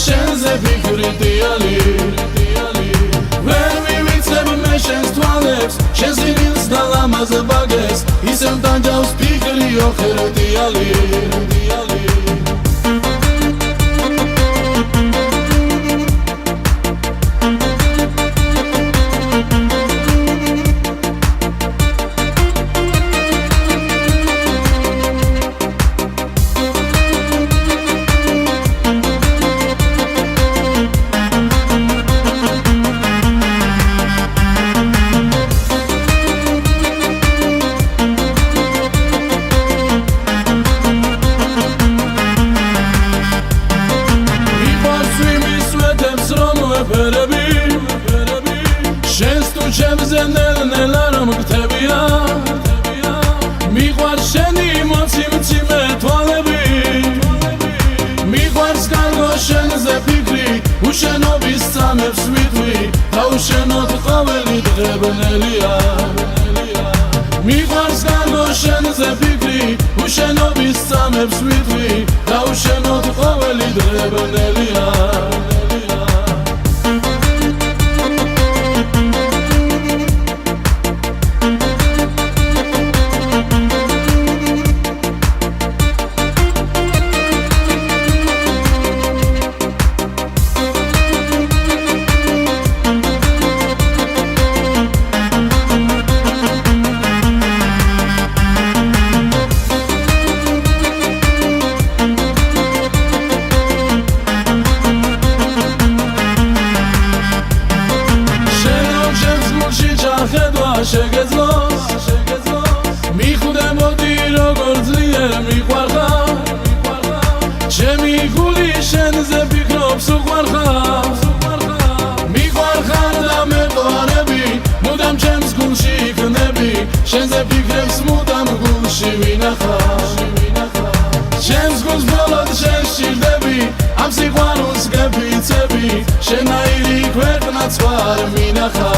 შენზე ფიქრი დიალი ვერ მივიცებ მე შენს თვალებს შენს დილს და ლამაზ ბაგეს ისევ დაჯავს ფიქრი ოხერ დიალი შენს თუ ჩემზე ნელ-ნელა რომ გქთებია მიყვარს შენი მოციმციმე თვალები მიყვარს კარგო შენზე ფიქრი უშენობის წამებს ვითვლი დაუშენოთ ყოველი დღე ბნელია მიყვარს კარგო შენზე ფიქრი უშენობის წამებს ვითვლი დაუშენოთ ყოველი დღე ბნელია შეგეძლო მიხვდე მოდი როგორ ძლიერ მიყვარხარ ჩემი გული შენზე ფიქრობს უყვარხარ მიყვარხარ და მეყვარები მუდამ ჩემს გულში იქნები შენზე ფიქრებს მუდამ გულში ვინახარ ჩემს გულს ბოლოდ შენ სჭირდები ამ სიყვარულს გეფიცები შენაირი ქვეყნაც ვარ მინახარ